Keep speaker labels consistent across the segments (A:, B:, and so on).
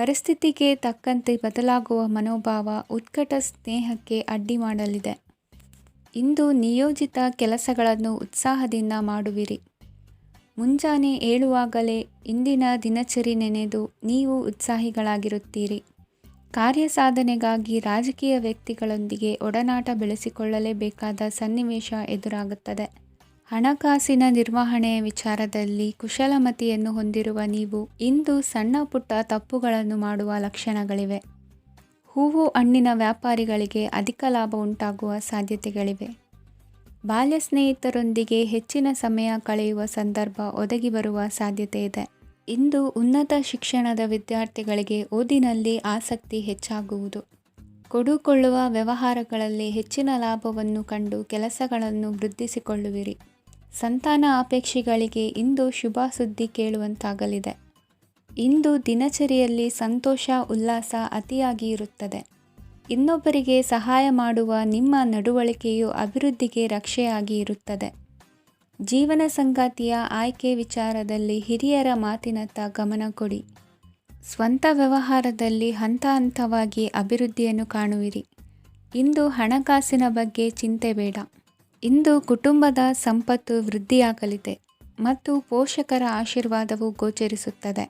A: ಪರಿಸ್ಥಿತಿಗೆ ತಕ್ಕಂತೆ ಬದಲಾಗುವ ಮನೋಭಾವ ಉತ್ಕಟ ಸ್ನೇಹಕ್ಕೆ ಅಡ್ಡಿ ಮಾಡಲಿದೆ. ಇಂದು ನಿಯೋಜಿತ ಕೆಲಸಗಳನ್ನು ಉತ್ಸಾಹದಿಂದ ಮಾಡುವಿರಿ. ಮುಂಜಾನೆ ಏಳುವಾಗಲೇ ಇಂದಿನ ದಿನಚರಿ ನೆನೆದು ನೀವು ಉತ್ಸಾಹಿಗಳಾಗಿರುತ್ತೀರಿ. ಕಾರ್ಯಸಾಧನೆಗಾಗಿ ರಾಜಕೀಯ ವ್ಯಕ್ತಿಗಳೊಂದಿಗೆ ಒಡನಾಟ ಬೆಳೆಸಿಕೊಳ್ಳಲೇಬೇಕಾದ ಸನ್ನಿವೇಶ ಎದುರಾಗುತ್ತದೆ. ಹಣಕಾಸಿನ ನಿರ್ವಹಣೆಯ ವಿಚಾರದಲ್ಲಿ ಕುಶಲಮತಿಯನ್ನು ಹೊಂದಿರುವ ನೀವು ಇಂದು ಸಣ್ಣ ಪುಟ್ಟ ತಪ್ಪುಗಳನ್ನು ಮಾಡುವ ಲಕ್ಷಣಗಳಿವೆ. ಹೂವು ಹಣ್ಣಿನ ವ್ಯಾಪಾರಿಗಳಿಗೆ ಅಧಿಕ ಲಾಭ ಉಂಟಾಗುವ ಸಾಧ್ಯತೆಗಳಿವೆ. ಬಾಲ್ಯ ಸ್ನೇಹಿತರೊಂದಿಗೆ ಹೆಚ್ಚಿನ ಸಮಯ ಕಳೆಯುವ ಸಂದರ್ಭ ಒದಗಿ ಬರುವ ಸಾಧ್ಯತೆ ಇದೆ. ಇಂದು ಉನ್ನತ ಶಿಕ್ಷಣದ ವಿದ್ಯಾರ್ಥಿಗಳಿಗೆ ಓದಿನಲ್ಲಿ ಆಸಕ್ತಿ ಹೆಚ್ಚಾಗುವುದು. ಕೊಡುಕೊಳ್ಳುವ ವ್ಯವಹಾರಗಳಲ್ಲಿ ಹೆಚ್ಚಿನ ಲಾಭವನ್ನು ಕಂಡು ಕೆಲಸಗಳನ್ನು ವೃದ್ಧಿಸಿಕೊಳ್ಳುವಿರಿ. ಸಂತಾನ ಅಪೇಕ್ಷಿಗಳಿಗೆ ಇಂದು ಶುಭ ಸುದ್ದಿ ಕೇಳುವಂತಾಗಲಿದೆ. ಇಂದು ದಿನಚರಿಯಲ್ಲಿ ಸಂತೋಷ ಉಲ್ಲಾಸ ಅತಿಯಾಗಿ ಇರುತ್ತದೆ. ಇನ್ನೊಬ್ಬರಿಗೆ ಸಹಾಯ ಮಾಡುವ ನಿಮ್ಮ ನಡವಳಿಕೆಯು ಅಭಿವೃದ್ಧಿಗೆ ರಕ್ಷೆಯಾಗಿ ಇರುತ್ತದೆ. ಜೀವನ ಸಂಗಾತಿಯ ಆಯ್ಕೆ ವಿಚಾರದಲ್ಲಿ ಹಿರಿಯರ ಮಾತಿನತ್ತ ಗಮನ ಕೊಡಿ. ಸ್ವಂತ ವ್ಯವಹಾರದಲ್ಲಿ ಹಂತ ಹಂತವಾಗಿ ಅಭಿವೃದ್ಧಿಯನ್ನು ಕಾಣುವಿರಿ. ಇಂದು ಹಣಕಾಸಿನ ಬಗ್ಗೆ ಚಿಂತೆ ಬೇಡ. ಇಂದು ಕುಟುಂಬದ ಸಂಪತ್ತು ವೃದ್ಧಿಯಾಗಲಿದೆ ಮತ್ತು ಪೋಷಕರ ಆಶೀರ್ವಾದವು ಗೋಚರಿಸುತ್ತದೆ.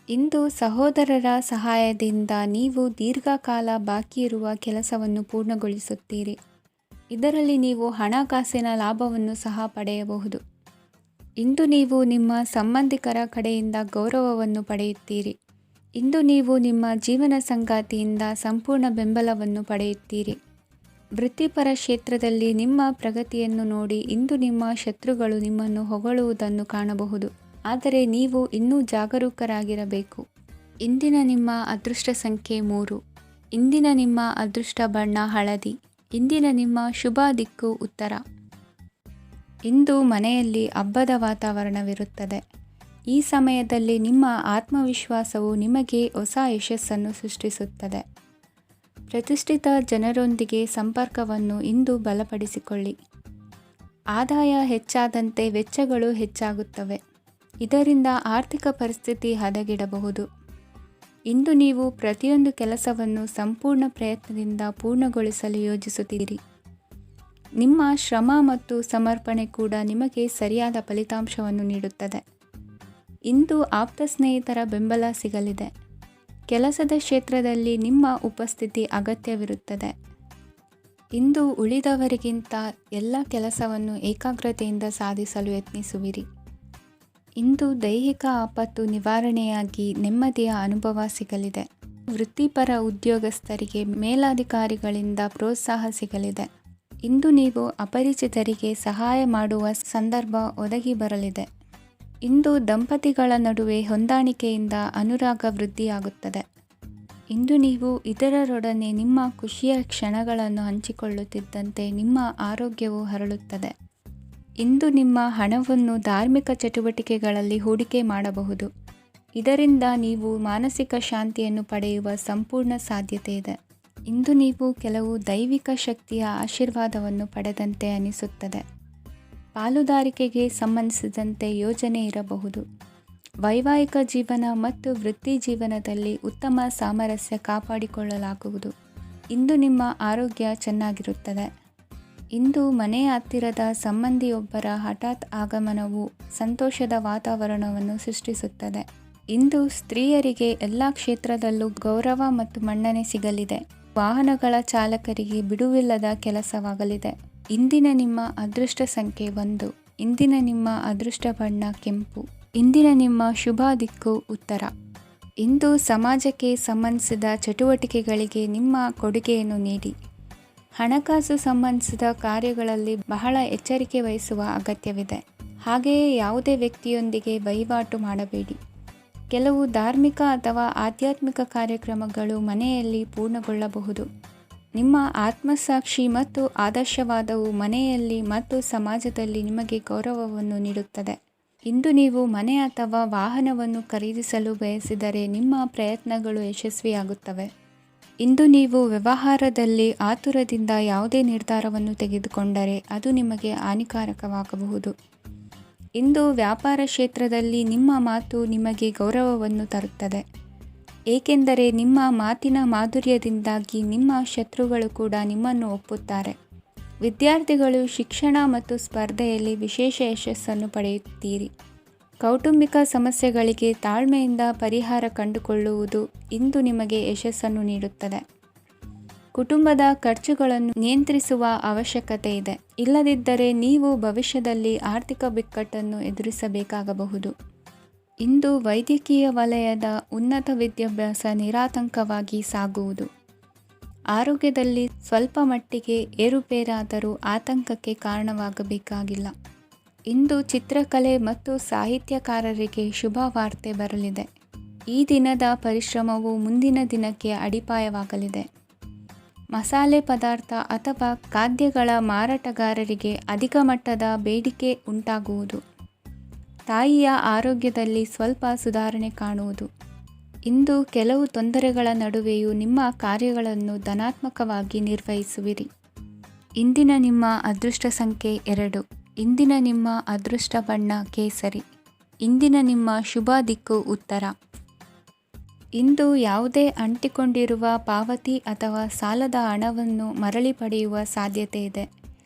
A: ಇಂದು ಸಹೋದರರ ಸಹಾಯದಿಂದ ನೀವು ದೀರ್ಘಕಾಲ ಬಾಕಿ ಇರುವ ಕೆಲಸವನ್ನು ಪೂರ್ಣಗೊಳಿಸುತ್ತೀರಿ. ಇದರಲ್ಲಿ ನೀವು ಹಣಕಾಸಿನ ಲಾಭವನ್ನು ಸಹ ಪಡೆಯಬಹುದು. ಇಂದು ನೀವು ನಿಮ್ಮ ಸಂಬಂಧಿಕರ ಕಡೆಯಿಂದ ಗೌರವವನ್ನು ಪಡೆಯುತ್ತೀರಿ. ಇಂದು ನೀವು ನಿಮ್ಮ ಜೀವನ ಸಂಗಾತಿಯಿಂದ ಸಂಪೂರ್ಣ ಬೆಂಬಲವನ್ನು ಪಡೆಯುತ್ತೀರಿ. ವೃತ್ತಿಪರ ಕ್ಷೇತ್ರದಲ್ಲಿ ನಿಮ್ಮ ಪ್ರಗತಿಯನ್ನು ನೋಡಿ ಇಂದು ನಿಮ್ಮ ಶತ್ರುಗಳು ನಿಮ್ಮನ್ನು ಹೊಗಳುವುದನ್ನು ಕಾಣಬಹುದು. ಆದರೆ ನೀವು ಇನ್ನೂ ಜಾಗರೂಕರಾಗಿರಬೇಕು. ಇಂದಿನ ನಿಮ್ಮ ಅದೃಷ್ಟ ಸಂಖ್ಯೆ 3. ಇಂದಿನ ನಿಮ್ಮ ಅದೃಷ್ಟ ಬಣ್ಣ ಹಳದಿ. ಇಂದಿನ ನಿಮ್ಮ ಶುಭ ದಿಕ್ಕು ಉತ್ತರ. ಇಂದು ಮನೆಯಲ್ಲಿ ಹಬ್ಬದ ವಾತಾವರಣವಿರುತ್ತದೆ. ಈ ಸಮಯದಲ್ಲಿ ನಿಮ್ಮ ಆತ್ಮವಿಶ್ವಾಸವು ನಿಮಗೆ ಹೊಸ ಯಶಸ್ಸನ್ನು ಸೃಷ್ಟಿಸುತ್ತದೆ. ಪ್ರತಿಷ್ಠಿತ ಜನರೊಂದಿಗೆ ಸಂಪರ್ಕವನ್ನು ಇಂದು ಬಲಪಡಿಸಿಕೊಳ್ಳಿ. ಆದಾಯ ಹೆಚ್ಚಾದಂತೆ ವೆಚ್ಚಗಳು ಹೆಚ್ಚಾಗುತ್ತವೆ. ಇದರಿಂದ ಆರ್ಥಿಕ ಪರಿಸ್ಥಿತಿ ಹದಗೆಡಬಹುದು. ಇಂದು ನೀವು ಪ್ರತಿಯೊಂದು ಕೆಲಸವನ್ನು ಸಂಪೂರ್ಣ ಪ್ರಯತ್ನದಿಂದ ಪೂರ್ಣಗೊಳಿಸಲು ಯೋಜಿಸುತ್ತೀರಿ. ನಿಮ್ಮ ಶ್ರಮ ಮತ್ತು ಸಮರ್ಪಣೆ ಕೂಡ ನಿಮಗೆ ಸರಿಯಾದ ಫಲಿತಾಂಶವನ್ನು ನೀಡುತ್ತದೆ. ಇಂದು ಆಪ್ತ ಸ್ನೇಹಿತರ ಬೆಂಬಲ ಸಿಗಲಿದೆ. ಕೆಲಸದ ಕ್ಷೇತ್ರದಲ್ಲಿ ನಿಮ್ಮ ಉಪಸ್ಥಿತಿ ಅಗತ್ಯವಿರುತ್ತದೆ. ಇಂದು ಉಳಿದವರಿಗಿಂತ ಎಲ್ಲ ಕೆಲಸವನ್ನು ಏಕಾಗ್ರತೆಯಿಂದ ಸಾಧಿಸಲು ಯತ್ನಿಸುವಿರಿ. ಇಂದು ದೈಹಿಕ ಆಪತ್ತು ನಿವಾರಣೆಯಾಗಿ ನೆಮ್ಮದಿಯ ಅನುಭವ ಸಿಗಲಿದೆ. ವೃತ್ತಿಪರ ಉದ್ಯೋಗಸ್ಥರಿಗೆ ಮೇಲಾಧಿಕಾರಿಗಳಿಂದ ಪ್ರೋತ್ಸಾಹ ಸಿಗಲಿದೆ. ಇಂದು ನೀವು ಅಪರಿಚಿತರಿಗೆ ಸಹಾಯ ಮಾಡುವ ಸಂದರ್ಭ ಒದಗಿ ಬರಲಿದೆ. ಇಂದು ದಂಪತಿಗಳ ನಡುವೆ ಹೊಂದಾಣಿಕೆಯಿಂದ ಅನುರಾಗ ವೃದ್ಧಿಯಾಗುತ್ತದೆ. ಇಂದು ನೀವು ಇತರರೊಡನೆ ನಿಮ್ಮ ಖುಷಿಯ ಕ್ಷಣಗಳನ್ನು ಹಂಚಿಕೊಳ್ಳುತ್ತಿದ್ದಂತೆ ನಿಮ್ಮ ಆರೋಗ್ಯವು ಹರಳುತ್ತದೆ. ಇಂದು ನಿಮ್ಮ ಹಣವನ್ನು ಧಾರ್ಮಿಕ ಚಟುವಟಿಕೆಗಳಲ್ಲಿ ಹೂಡಿಕೆ ಮಾಡಬಹುದು. ಇದರಿಂದ ನೀವು ಮಾನಸಿಕ ಶಾಂತಿಯನ್ನು ಪಡೆಯುವ ಸಂಪೂರ್ಣ ಸಾಧ್ಯತೆ ಇದೆ. ಇಂದು ನೀವು ಕೆಲವು ದೈವಿಕ ಶಕ್ತಿಯ ಆಶೀರ್ವಾದವನ್ನು ಪಡೆದಂತೆ ಅನಿಸುತ್ತದೆ. ಪಾಲುದಾರಿಕೆಗೆ ಸಂಬಂಧಿಸಿದಂತೆ ಯೋಜನೆ ಇರಬಹುದು. ವೈವಾಹಿಕ ಜೀವನ ಮತ್ತು ವೃತ್ತಿ ಜೀವನದಲ್ಲಿ ಉತ್ತಮ ಸಾಮರಸ್ಯ ಕಾಪಾಡಿಕೊಳ್ಳಲಾಗುವುದು. ಇಂದು ನಿಮ್ಮ ಆರೋಗ್ಯ ಚೆನ್ನಾಗಿರುತ್ತದೆ. ಇಂದು ಮನೆಯ ಹತ್ತಿರದ ಸಂಬಂಧಿಯೊಬ್ಬರ ಹಠಾತ್ ಆಗಮನವು ಸಂತೋಷದ ವಾತಾವರಣವನ್ನು ಸೃಷ್ಟಿಸುತ್ತದೆ. ಇಂದು ಸ್ತ್ರೀಯರಿಗೆ ಎಲ್ಲ ಕ್ಷೇತ್ರದಲ್ಲೂ ಗೌರವ ಮತ್ತು ಮನ್ನಣೆ ಸಿಗಲಿದೆ. ವಾಹನಗಳ ಚಾಲಕರಿಗೆ ಬಿಡುವಿಲ್ಲದ ಕೆಲಸವಾಗಲಿದೆ. ಇಂದಿನ ನಿಮ್ಮ ಅದೃಷ್ಟ ಸಂಖ್ಯೆ 1. ಇಂದಿನ ನಿಮ್ಮ ಅದೃಷ್ಟ ಬಣ್ಣ ಕೆಂಪು. ಇಂದಿನ ನಿಮ್ಮ ಶುಭ ದಿಕ್ಕು ಉತ್ತರ. ಇಂದು ಸಮಾಜಕ್ಕೆ ಸಂಬಂಧಿಸಿದ ಚಟುವಟಿಕೆಗಳಿಗೆ ನಿಮ್ಮ ಕೊಡುಗೆಯನ್ನು ನೀಡಿ. ಹಣಕಾಸು ಸಂಬಂಧಿಸಿದ ಕಾರ್ಯಗಳಲ್ಲಿ ಬಹಳ ಎಚ್ಚರಿಕೆ ವಹಿಸುವ ಅಗತ್ಯವಿದೆ. ಹಾಗೆಯೇ ಯಾವುದೇ ವ್ಯಕ್ತಿಯೊಂದಿಗೆ ವಹಿವಾಟು ಮಾಡಬೇಡಿ. ಕೆಲವು ಧಾರ್ಮಿಕ ಅಥವಾ ಆಧ್ಯಾತ್ಮಿಕ ಕಾರ್ಯಕ್ರಮಗಳು ಮನೆಯಲ್ಲಿ ಪೂರ್ಣಗೊಳ್ಳಬಹುದು. ನಿಮ್ಮ ಆತ್ಮಸಾಕ್ಷಿ ಮತ್ತು ಆದರ್ಶವಾದವು ಮನೆಯಲ್ಲಿ ಮತ್ತು ಸಮಾಜದಲ್ಲಿ ನಿಮಗೆ ಗೌರವವನ್ನು ನೀಡುತ್ತದೆ. ಇಂದು ನೀವು ಮನೆ ಅಥವಾ ವಾಹನವನ್ನು ಖರೀದಿಸಲು ಬಯಸಿದರೆ ನಿಮ್ಮ ಪ್ರಯತ್ನಗಳು ಯಶಸ್ವಿಯಾಗುತ್ತವೆ. ಇಂದು ನೀವು ವ್ಯವಹಾರದಲ್ಲಿ ಆತುರದಿಂದ ಯಾವುದೇ ನಿರ್ಧಾರವನ್ನು ತೆಗೆದುಕೊಂಡರೆ ಅದು ನಿಮಗೆ ಹಾನಿಕಾರಕವಾಗಬಹುದು. ಇಂದು ವ್ಯಾಪಾರ ಕ್ಷೇತ್ರದಲ್ಲಿ ನಿಮ್ಮ ಮಾತು ನಿಮಗೆ ಗೌರವವನ್ನು ತರುತ್ತದೆ. ಏಕೆಂದರೆ ನಿಮ್ಮ ಮಾತಿನ ಮಾಧುರ್ಯದಿಂದಾಗಿ ನಿಮ್ಮ ಶತ್ರುಗಳು ಕೂಡ ನಿಮ್ಮನ್ನು ಒಪ್ಪುತ್ತಾರೆ. ವಿದ್ಯಾರ್ಥಿಗಳು ಶಿಕ್ಷಣ ಮತ್ತು ಸ್ಪರ್ಧೆಯಲ್ಲಿ ವಿಶೇಷ ಯಶಸ್ಸನ್ನು ಪಡೆಯುತ್ತೀರಿ. ಕೌಟುಂಬಿಕ ಸಮಸ್ಯೆಗಳಿಗೆ ತಾಳ್ಮೆಯಿಂದ ಪರಿಹಾರ ಕಂಡುಕೊಳ್ಳುವುದು ಇಂದು ನಿಮಗೆ ಯಶಸ್ಸನ್ನು ನೀಡುತ್ತದೆ. ಕುಟುಂಬದ ಖರ್ಚುಗಳನ್ನು ನಿಯಂತ್ರಿಸುವ ಅವಶ್ಯಕತೆ ಇದೆ. ಇಲ್ಲದಿದ್ದರೆ ನೀವು ಭವಿಷ್ಯದಲ್ಲಿ ಆರ್ಥಿಕ ಬಿಕ್ಕಟ್ಟನ್ನು ಎದುರಿಸಬೇಕಾಗಬಹುದು. ಇಂದು ವೈದ್ಯಕೀಯ ವಲಯದ ಉನ್ನತ ವಿದ್ಯಾಭ್ಯಾಸ ನಿರಾತಂಕವಾಗಿ ಸಾಗುವುದು. ಆರೋಗ್ಯದಲ್ಲಿ ಸ್ವಲ್ಪ ಮಟ್ಟಿಗೆ ಏರುಪೇರಾದರೂ ಆತಂಕಕ್ಕೆ ಕಾರಣವಾಗಬೇಕಾಗಿಲ್ಲ. ಇಂದು ಚಿತ್ರಕಲೆ ಮತ್ತು ಸಾಹಿತ್ಯಕಾರರಿಗೆ ಶುಭ ವಾರ್ತೆ ಬರಲಿದೆ. ಈ ದಿನದ ಪರಿಶ್ರಮವು ಮುಂದಿನ ದಿನಕ್ಕೆ ಅಡಿಪಾಯವಾಗಲಿದೆ. ಮಸಾಲೆ ಪದಾರ್ಥ ಅಥವಾ ಖಾದ್ಯಗಳ ಮಾರಾಟಗಾರರಿಗೆ ಅಧಿಕ ಮಟ್ಟದ ಬೇಡಿಕೆ ಉಂಟಾಗುವುದು. ತಾಯಿಯ ಆರೋಗ್ಯದಲ್ಲಿ ಸ್ವಲ್ಪ ಸುಧಾರಣೆ ಕಾಣುವುದು. ಇಂದು ಕೆಲವು ತೊಂದರೆಗಳ ನಡುವೆಯೂ ನಿಮ್ಮ ಕಾರ್ಯಗಳನ್ನು ಧನಾತ್ಮಕವಾಗಿ ನಿರ್ವಹಿಸುವಿರಿ. ಇಂದಿನ ನಿಮ್ಮ ಅದೃಷ್ಟ ಸಂಖ್ಯೆ 2. ಇಂದಿನ ನಿಮ್ಮ ಅದೃಷ್ಟ ಬಣ್ಣ ಕೇಸರಿ. ಇಂದಿನ ನಿಮ್ಮ ಶುಭ ದಿಕ್ಕು ಉತ್ತರ. ಇಂದು ಯಾವುದೇ ಅಂಟಿಕೊಂಡಿರುವ ಪಾವತಿ ಅಥವಾ ಸಾಲದ ಹಣವನ್ನು ಮರಳಿ ಪಡೆಯುವ ಸಾಧ್ಯತೆ ಇದೆ.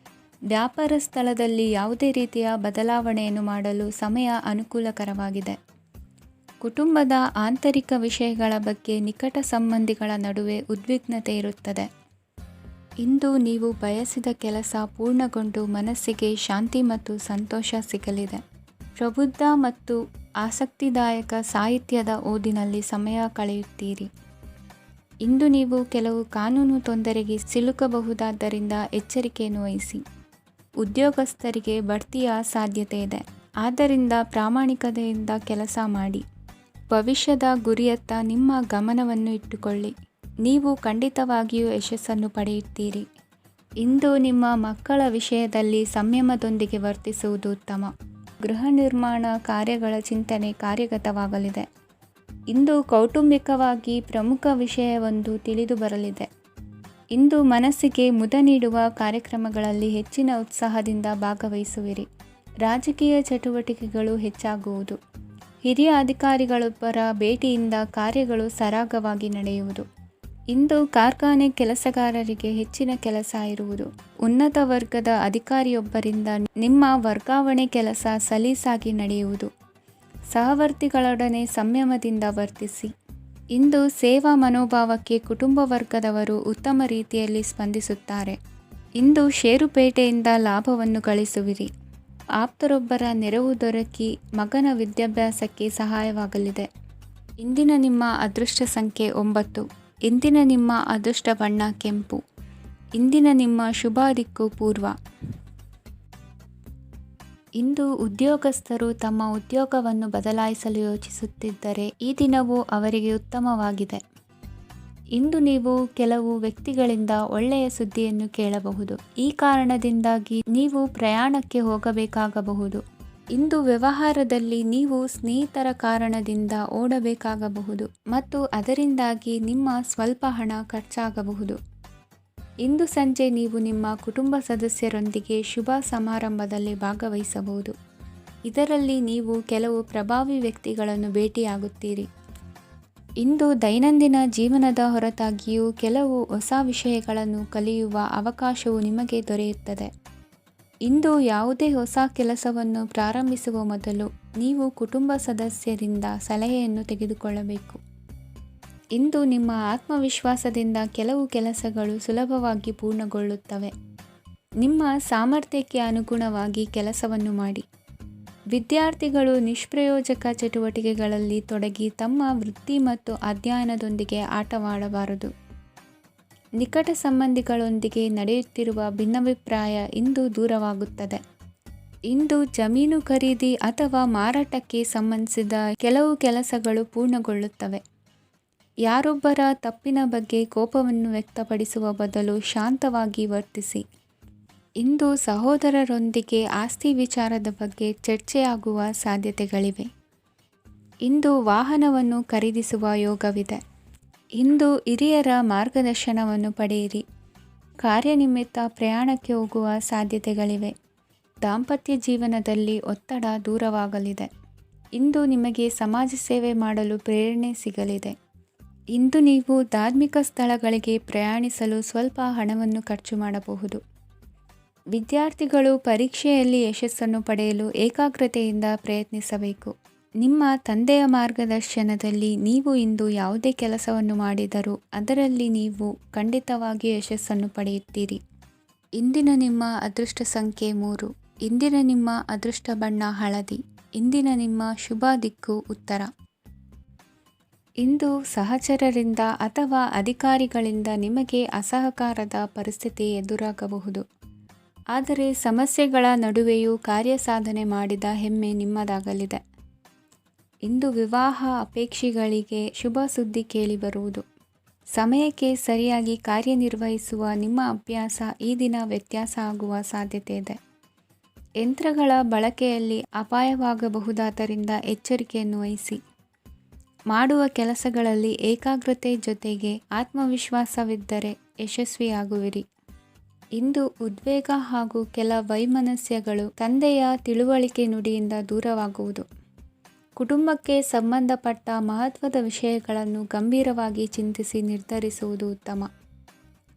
A: ವ್ಯಾಪಾರ ಸ್ಥಳದಲ್ಲಿ ಯಾವುದೇ ರೀತಿಯ ಬದಲಾವಣೆಯನ್ನು ಮಾಡಲು ಸಮಯ ಅನುಕೂಲಕರವಾಗಿದೆ. ಕುಟುಂಬದ ಆಂತರಿಕ ವಿಷಯಗಳ ಬಗ್ಗೆ ನಿಕಟ ಸಂಬಂಧಿಗಳ ನಡುವೆ ಉದ್ವಿಗ್ನತೆ ಇರುತ್ತದೆ. ಇಂದು ನೀವು ಬಯಸಿದ ಕೆಲಸ ಪೂರ್ಣಗೊಂಡು ಮನಸ್ಸಿಗೆ ಶಾಂತಿ ಮತ್ತು ಸಂತೋಷ ಸಿಗಲಿದೆ. ಪ್ರಬುದ್ಧ ಮತ್ತು ಆಸಕ್ತಿದಾಯಕ ಸಾಹಿತ್ಯದ ಓದಿನಲ್ಲಿ ಸಮಯ ಕಳೆಯುತ್ತೀರಿ. ಇಂದು ನೀವು ಕೆಲವು ಕಾನೂನು ತೊಂದರೆಗೆ ಸಿಲುಕಬಹುದಾದ್ದರಿಂದ ಎಚ್ಚರಿಕೆಯನ್ನು ವಹಿಸಿ. ಉದ್ಯೋಗಸ್ಥರಿಗೆ ಬಡ್ತಿಯ ಸಾಧ್ಯತೆ ಇದೆ, ಆದ್ದರಿಂದ ಪ್ರಾಮಾಣಿಕತೆಯಿಂದ ಕೆಲಸ ಮಾಡಿ. ಭವಿಷ್ಯದ ಗುರಿಯತ್ತ ನಿಮ್ಮ ಗಮನವನ್ನು ಇಟ್ಟುಕೊಳ್ಳಿ. ನೀವು ಖಂಡಿತವಾಗಿಯೂ ಯಶಸ್ಸನ್ನು ಪಡೆಯುತ್ತೀರಿ. ಇಂದು ನಿಮ್ಮ ಮಕ್ಕಳ ವಿಷಯದಲ್ಲಿ ಸಂಯಮದೊಂದಿಗೆ ವರ್ತಿಸುವುದು ಉತ್ತಮ. ಗೃಹ ನಿರ್ಮಾಣ ಕಾರ್ಯಗಳ ಚಿಂತನೆ ಕಾರ್ಯಗತವಾಗಲಿದೆ. ಇಂದು ಕೌಟುಂಬಿಕವಾಗಿ ಪ್ರಮುಖ ವಿಷಯವೊಂದು ತಿಳಿದು ಬರಲಿದೆ. ಇಂದು ಮನಸ್ಸಿಗೆ ಮುದ ನೀಡುವ ಕಾರ್ಯಕ್ರಮಗಳಲ್ಲಿ ಹೆಚ್ಚಿನ ಉತ್ಸಾಹದಿಂದ ಭಾಗವಹಿಸುವಿರಿ. ರಾಜಕೀಯ ಚಟುವಟಿಕೆಗಳು ಹೆಚ್ಚಾಗುವುದು. ಹಿರಿಯ ಅಧಿಕಾರಿಗಳೊಬ್ಬರ ಭೇಟಿಯಿಂದ ಕಾರ್ಯಗಳು ಸರಾಗವಾಗಿ ನಡೆಯುವುದು. ಇಂದು ಕಾರ್ಖಾನೆ ಕೆಲಸಗಾರರಿಗೆ ಹೆಚ್ಚಿನ ಕೆಲಸ ಇರುವುದು. ಉನ್ನತ ವರ್ಗದ ಅಧಿಕಾರಿಯೊಬ್ಬರಿಂದ ನಿಮ್ಮ ವರ್ಗಾವಣೆ ಕೆಲಸ ಸಲೀಸಾಗಿ ನಡೆಯುವುದು. ಸಹವರ್ತಿಗಳೊಡನೆ ಸಂಯಮದಿಂದ ವರ್ತಿಸಿ. ಇಂದು ಸೇವಾ ಮನೋಭಾವಕ್ಕೆ ಕುಟುಂಬ ವರ್ಗದವರು ಉತ್ತಮ ರೀತಿಯಲ್ಲಿ ಸ್ಪಂದಿಸುತ್ತಾರೆ. ಇಂದು ಷೇರುಪೇಟೆಯಿಂದ ಲಾಭವನ್ನು ಗಳಿಸುವಿರಿ. ಆಪ್ತರೊಬ್ಬರ ನೆರವು ದೊರಕಿ ಮಗನ ವಿದ್ಯಾಭ್ಯಾಸಕ್ಕೆ ಸಹಾಯವಾಗಲಿದೆ. ಇಂದಿನ ನಿಮ್ಮ ಅದೃಷ್ಟ ಸಂಖ್ಯೆ 9. ಇಂದಿನ ನಿಮ್ಮ ಅದೃಷ್ಟ ಬಣ್ಣ ಕೆಂಪು. ಇಂದಿನ ನಿಮ್ಮ ಶುಭ ದಿಕ್ಕು ಪೂರ್ವ. ಇಂದು ಉದ್ಯೋಗಸ್ಥರು ತಮ್ಮ ಉದ್ಯೋಗವನ್ನು ಬದಲಾಯಿಸಲು ಯೋಚಿಸುತ್ತಿದ್ದರೆ ಈ ದಿನವೂ ಅವರಿಗೆ ಉತ್ತಮವಾಗಿದೆ. ಇಂದು ನೀವು ಕೆಲವು ವ್ಯಕ್ತಿಗಳಿಂದ ಒಳ್ಳೆಯ ಸುದ್ದಿಯನ್ನು ಕೇಳಬಹುದು. ಈ ಕಾರಣದಿಂದಾಗಿ ನೀವು ಪ್ರಯಾಣಕ್ಕೆ ಹೋಗಬೇಕಾಗಬಹುದು. ಇಂದು ವ್ಯವಹಾರದಲ್ಲಿ ನೀವು ಸ್ನೇಹಿತರ ಕಾರಣದಿಂದ ಓಡಬೇಕಾಗಬಹುದು ಮತ್ತು ಅದರಿಂದಾಗಿ ನಿಮ್ಮ ಸ್ವಲ್ಪ ಹಣ ಖರ್ಚಾಗಬಹುದು. ಇಂದು ಸಂಜೆ ನೀವು ನಿಮ್ಮ ಕುಟುಂಬ ಸದಸ್ಯರೊಂದಿಗೆ ಶುಭ ಸಮಾರಂಭದಲ್ಲಿ ಭಾಗವಹಿಸಬಹುದು. ಇದರಲ್ಲಿ ನೀವು ಕೆಲವು ಪ್ರಭಾವಿ ವ್ಯಕ್ತಿಗಳನ್ನು ಭೇಟಿಯಾಗುತ್ತೀರಿ. ಇಂದು ದೈನಂದಿನ ಜೀವನದ ಹೊರತಾಗಿಯೂ ಕೆಲವು ಹೊಸ ವಿಷಯಗಳನ್ನು ಕಲಿಯುವ ಅವಕಾಶವು ನಿಮಗೆ ದೊರೆಯುತ್ತದೆ. ಇಂದು ಯಾವುದೇ ಹೊಸ ಕೆಲಸವನ್ನು ಪ್ರಾರಂಭಿಸುವ ಮೊದಲು ನೀವು ಕುಟುಂಬ ಸದಸ್ಯರಿಂದ ಸಲಹೆಯನ್ನು ತೆಗೆದುಕೊಳ್ಳಬೇಕು. ಇಂದು ನಿಮ್ಮ ಆತ್ಮವಿಶ್ವಾಸದಿಂದ ಕೆಲವು ಕೆಲಸಗಳು ಸುಲಭವಾಗಿ ಪೂರ್ಣಗೊಳ್ಳುತ್ತವೆ. ನಿಮ್ಮ ಸಾಮರ್ಥ್ಯಕ್ಕೆ ಅನುಗುಣವಾಗಿ ಕೆಲಸವನ್ನು ಮಾಡಿ. ವಿದ್ಯಾರ್ಥಿಗಳು ನಿಷ್ಪ್ರಯೋಜಕ ಚಟುವಟಿಕೆಗಳಲ್ಲಿ ತೊಡಗಿ ತಮ್ಮ ವೃತ್ತಿ ಮತ್ತು ಅಧ್ಯಯನದೊಂದಿಗೆ ಆಟವಾಡಬಾರದು. ನಿಕಟ ಸಂಬಂಧಿಗಳೊಂದಿಗೆ ನಡೆಯುತ್ತಿರುವ ಭಿನ್ನಾಭಿಪ್ರಾಯ ಇಂದು ದೂರವಾಗುತ್ತದೆ. ಇಂದು ಜಮೀನು ಖರೀದಿ ಅಥವಾ ಮಾರಾಟಕ್ಕೆ ಸಂಬಂಧಿಸಿದ ಕೆಲವು ಕೆಲಸಗಳು ಪೂರ್ಣಗೊಳ್ಳುತ್ತವೆ. ಯಾರೊಬ್ಬರ ತಪ್ಪಿನ ಬಗ್ಗೆ ಕೋಪವನ್ನು ವ್ಯಕ್ತಪಡಿಸುವ ಬದಲು ಶಾಂತವಾಗಿ ವರ್ತಿಸಿ. ಇಂದು ಸಹೋದರರೊಂದಿಗೆ ಆಸ್ತಿ ವಿಚಾರದ ಬಗ್ಗೆ ಚರ್ಚೆಯಾಗುವ ಸಾಧ್ಯತೆಗಳಿವೆ. ಇಂದು ವಾಹನವನ್ನು ಖರೀದಿಸುವ ಯೋಗವಿದೆ. ಇಂದು ಹಿರಿಯರ ಮಾರ್ಗದರ್ಶನವನ್ನು ಪಡೆಯಿರಿ. ಕಾರ್ಯನಿಮಿತ್ತ ಪ್ರಯಾಣಕ್ಕೆ ಹೋಗುವ ಸಾಧ್ಯತೆಗಳಿವೆ. ದಾಂಪತ್ಯ ಜೀವನದಲ್ಲಿ ಒತ್ತಡ ದೂರವಾಗಲಿದೆ. ಇಂದು ನಿಮಗೆ ಸಮಾಜ ಸೇವೆ ಮಾಡಲು ಪ್ರೇರಣೆ ಸಿಗಲಿದೆ. ಇಂದು ನೀವು ಧಾರ್ಮಿಕ ಸ್ಥಳಗಳಿಗೆ ಪ್ರಯಾಣಿಸಲು ಸ್ವಲ್ಪ ಹಣವನ್ನು ಖರ್ಚು ಮಾಡಬಹುದು. ವಿದ್ಯಾರ್ಥಿಗಳು ಪರೀಕ್ಷೆಯಲ್ಲಿ ಯಶಸ್ಸನ್ನು ಪಡೆಯಲು ಏಕಾಗ್ರತೆಯಿಂದ ಪ್ರಯತ್ನಿಸಬೇಕು. ನಿಮ್ಮ ತಂದೆಯ ಮಾರ್ಗದರ್ಶನದಲ್ಲಿ ನೀವು ಇಂದು ಯಾವುದೇ ಕೆಲಸವನ್ನು ಮಾಡಿದರೂ ಅದರಲ್ಲಿ ನೀವು ಖಂಡಿತವಾಗಿಯೂ ಯಶಸ್ಸನ್ನು ಪಡೆಯುತ್ತೀರಿ. ಇಂದಿನ ನಿಮ್ಮ ಅದೃಷ್ಟ ಸಂಖ್ಯೆ 3. ಇಂದಿನ ನಿಮ್ಮ ಅದೃಷ್ಟ ಬಣ್ಣ ಹಳದಿ. ಇಂದಿನ ನಿಮ್ಮ ಶುಭ ದಿಕ್ಕು ಉತ್ತರ. ಇಂದು ಸಹಚರರಿಂದ ಅಥವಾ ಅಧಿಕಾರಿಗಳಿಂದ ನಿಮಗೆ ಅಸಹಕಾರದ ಪರಿಸ್ಥಿತಿ ಎದುರಾಗಬಹುದು. ಆದರೆ ಸಮಸ್ಯೆಗಳ ನಡುವೆಯೂ ಕಾರ್ಯಸಾಧನೆ ಮಾಡಿದ ಹೆಮ್ಮೆ ನಿಮ್ಮದಾಗಲಿದೆ. ಇಂದು ವಿವಾಹ ಅಪೇಕ್ಷಿಗಳಿಗೆ ಶುಭ ಸುದ್ದಿ ಕೇಳಿಬರುವುದು. ಸಮಯಕ್ಕೆ ಸರಿಯಾಗಿ ಕಾರ್ಯನಿರ್ವಹಿಸುವ ನಿಮ್ಮ ಅಭ್ಯಾಸ ಈ ದಿನ ವ್ಯತ್ಯಾಸ ಆಗುವ ಸಾಧ್ಯತೆ ಇದೆ. ಯಂತ್ರಗಳ ಬಳಕೆಯಲ್ಲಿ ಅಪಾಯವಾಗಬಹುದಾದ್ದರಿಂದ ಎಚ್ಚರಿಕೆಯನ್ನು ವಹಿಸಿ. ಮಾಡುವ ಕೆಲಸಗಳಲ್ಲಿ ಏಕಾಗ್ರತೆ ಜೊತೆಗೆ ಆತ್ಮವಿಶ್ವಾಸವಿದ್ದರೆ ಯಶಸ್ವಿಯಾಗುವಿರಿ. ಇಂದು ಉದ್ವೇಗ ಹಾಗೂ ಕೆಲ ವೈಮನಸ್ಯಗಳು ತಂದೆಯ ತಿಳುವಳಿಕೆ ನುಡಿಯಿಂದ ದೂರವಾಗುವುದು. ಕುಟುಂಬಕ್ಕೆ ಸಂಬಂಧಪಟ್ಟ ಮಹತ್ವದ ವಿಷಯಗಳನ್ನು ಗಂಭೀರವಾಗಿ ಚಿಂತಿಸಿ ನಿರ್ಧರಿಸುವುದು ಉತ್ತಮ.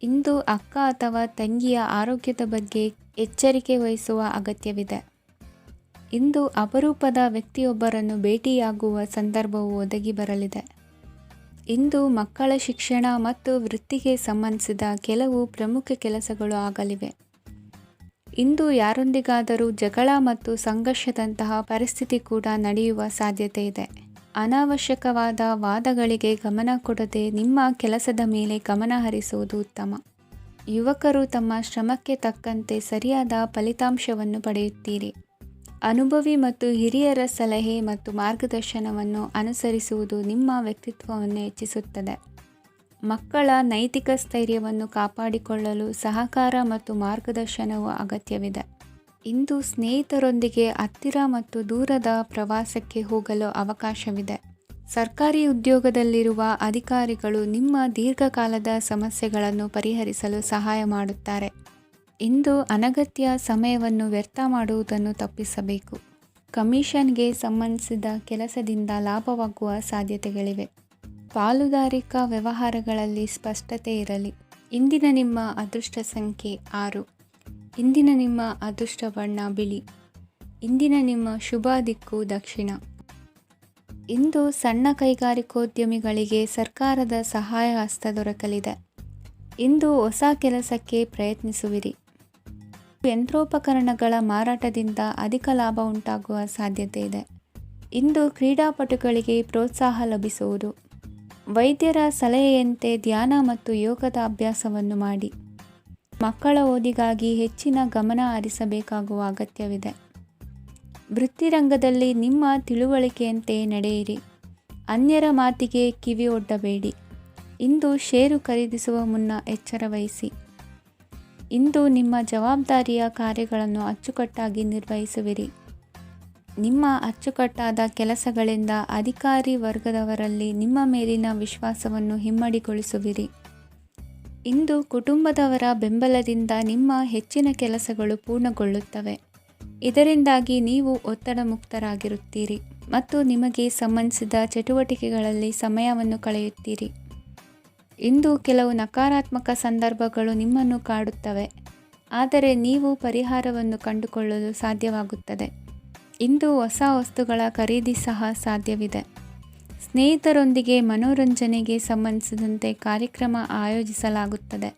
A: ಇಂದು ಅಕ್ಕ ಅಥವಾ ತಂಗಿಯ ಆರೋಗ್ಯದ ಬಗ್ಗೆ ಎಚ್ಚರಿಕೆ ವಹಿಸುವ ಅಗತ್ಯವಿದೆ. ಇಂದು ಅಪರೂಪದ ವ್ಯಕ್ತಿಯೊಬ್ಬರನ್ನು ಭೇಟಿಯಾಗುವ ಸಂದರ್ಭವು ಒದಗಿ ಬರಲಿದೆ. ಇಂದು ಮಕ್ಕಳ ಶಿಕ್ಷಣ ಮತ್ತು ವೃತ್ತಿಗೆ ಸಂಬಂಧಿಸಿದ ಕೆಲವು ಪ್ರಮುಖ ಕೆಲಸಗಳು ಆಗಲಿವೆ. ಇಂದು ಯಾರೊಂದಿಗಾದರೂ ಜಗಳ ಮತ್ತು ಸಂಘರ್ಷದಂತಹ ಪರಿಸ್ಥಿತಿ ಕೂಡ ನಡೆಯುವ ಸಾಧ್ಯತೆ ಇದೆ. ಅನಾವಶ್ಯಕವಾದ ವಾದಗಳಿಗೆ ಗಮನ ಕೊಡದೆ ನಿಮ್ಮ ಕೆಲಸದ ಮೇಲೆ ಗಮನ ಹರಿಸುವುದು ಉತ್ತಮ. ಯುವಕರು ತಮ್ಮ ಶ್ರಮಕ್ಕೆ ತಕ್ಕಂತೆ ಸರಿಯಾದ ಫಲಿತಾಂಶವನ್ನು ಪಡೆಯುತ್ತೀರಿ. ಅನುಭವಿ ಮತ್ತು ಹಿರಿಯರ ಸಲಹೆ ಮತ್ತು ಮಾರ್ಗದರ್ಶನವನ್ನು ಅನುಸರಿಸುವುದು ನಿಮ್ಮ ವ್ಯಕ್ತಿತ್ವವನ್ನು ಹೆಚ್ಚಿಸುತ್ತದೆ. ಮಕ್ಕಳ ನೈತಿಕ ಸ್ಥೈರ್ಯವನ್ನು ಕಾಪಾಡಿಕೊಳ್ಳಲು ಸಹಕಾರ ಮತ್ತು ಮಾರ್ಗದರ್ಶನವು ಅಗತ್ಯವಿದೆ. ಇಂದು ಸ್ನೇಹಿತರೊಂದಿಗೆ ಹತ್ತಿರ ಮತ್ತು ದೂರದ ಪ್ರವಾಸಕ್ಕೆ ಹೋಗಲು ಅವಕಾಶವಿದೆ. ಸರ್ಕಾರಿ ಉದ್ಯೋಗದಲ್ಲಿರುವ ಅಧಿಕಾರಿಗಳು ನಿಮ್ಮ ದೀರ್ಘಕಾಲದ ಸಮಸ್ಯೆಗಳನ್ನು ಪರಿಹರಿಸಲು ಸಹಾಯ ಮಾಡುತ್ತಾರೆ. ಇಂದು ಅನಗತ್ಯ ಸಮಯವನ್ನು ವ್ಯರ್ಥ ಮಾಡುವುದನ್ನು ತಪ್ಪಿಸಬೇಕು. ಕಮಿಷನ್ಗೆ ಸಂಬಂಧಿಸಿದ ಕೆಲಸದಿಂದ ಲಾಭವಾಗುವ ಸಾಧ್ಯತೆಗಳಿವೆ. ಪಾಲುದಾರಿಕಾ ವ್ಯವಹಾರಗಳಲ್ಲಿ ಸ್ಪಷ್ಟತೆ ಇರಲಿ. ಇಂದಿನ ನಿಮ್ಮ ಅದೃಷ್ಟ ಸಂಖ್ಯೆ 6. ಇಂದಿನ ನಿಮ್ಮ ಅದೃಷ್ಟ ಬಣ್ಣ ಬಿಳಿ. ಇಂದಿನ ನಿಮ್ಮ ಶುಭ ದಿಕ್ಕು ದಕ್ಷಿಣ. ಇಂದು ಸಣ್ಣ ಕೈಗಾರಿಕೋದ್ಯಮಿಗಳಿಗೆ ಸರ್ಕಾರದ ಸಹಾಯ ಹಸ್ತ ದೊರಕಲಿದೆ. ಇಂದು ಹೊಸ ಕೆಲಸಕ್ಕೆ ಪ್ರಯತ್ನಿಸುವಿರಿ. ಯಂತ್ರೋಪಕರಣಗಳ ಮಾರಾಟದಿಂದ ಅಧಿಕ ಲಾಭ ಉಂಟಾಗುವ ಸಾಧ್ಯತೆ ಇದೆ. ಇಂದು ಕ್ರೀಡಾಪಟುಗಳಿಗೆ ಪ್ರೋತ್ಸಾಹ ಲಭಿಸುವುದು. ವೈದ್ಯರ ಸಲಹೆಯಂತೆ ಧ್ಯಾನ ಮತ್ತು ಯೋಗದ ಅಭ್ಯಾಸವನ್ನು ಮಾಡಿ. ಮಕ್ಕಳ ಓದಿಗಾಗಿ ಹೆಚ್ಚಿನ ಗಮನ ಹರಿಸಬೇಕಾಗುವ ಅಗತ್ಯವಿದೆ. ವೃತ್ತಿರಂಗದಲ್ಲಿ ನಿಮ್ಮ ತಿಳುವಳಿಕೆಯಂತೆ ನಡೆಯಿರಿ. ಅನ್ಯರ ಮಾತಿಗೆ ಕಿವಿ ಒಡ್ಡಬೇಡಿ. ಇಂದು ಷೇರು ಖರೀದಿಸುವ ಮುನ್ನ ಎಚ್ಚರ ವಹಿಸಿ. ಇಂದು ನಿಮ್ಮ ಜವಾಬ್ದಾರಿಯ ಕಾರ್ಯಗಳನ್ನು ಅಚ್ಚುಕಟ್ಟಾಗಿ ನಿರ್ವಹಿಸುವಿರಿ. ನಿಮ್ಮ ಅಚ್ಚುಕಟ್ಟಾದ ಕೆಲಸಗಳಿಂದ ಅಧಿಕಾರಿ ವರ್ಗದವರಲ್ಲಿ ನಿಮ್ಮ ಮೇಲಿನ ವಿಶ್ವಾಸವನ್ನು ಇಮ್ಮಡಿಗೊಳಿಸುವಿರಿ. ಇಂದು ಕುಟುಂಬದವರ ಬೆಂಬಲದಿಂದ ನಿಮ್ಮ ಹೆಚ್ಚಿನ ಕೆಲಸಗಳು ಪೂರ್ಣಗೊಳ್ಳುತ್ತವೆ. ಇದರಿಂದಾಗಿ ನೀವು ಒತ್ತಡ ಮುಕ್ತರಾಗಿರುತ್ತೀರಿ ಮತ್ತು ನಿಮಗೆ ಸಂಬಂಧಿಸಿದ ಚಟುವಟಿಕೆಗಳಲ್ಲಿ ಸಮಯವನ್ನು ಕಳೆಯುತ್ತೀರಿ. ಇಂದು ಕೆಲವು ನಕಾರಾತ್ಮಕ ಸಂದರ್ಭಗಳು ನಿಮ್ಮನ್ನು ಕಾಡುತ್ತವೆ, ಆದರೆ ನೀವು ಪರಿಹಾರವನ್ನು ಕಂಡುಕೊಳ್ಳಲು ಸಾಧ್ಯವಾಗುತ್ತದೆ. ಇಂದು ಹೊಸ ವಸ್ತುಗಳ ಖರೀದಿ ಸಹ ಸಾಧ್ಯವಿದೆ. ಸ್ನೇಹಿತರೊಂದಿಗೆ ಮನೋರಂಜನೆಗೆ ಸಂಬಂಧಿಸಿದಂತೆ ಕಾರ್ಯಕ್ರಮ ಆಯೋಜಿಸಲಾಗುತ್ತದೆ.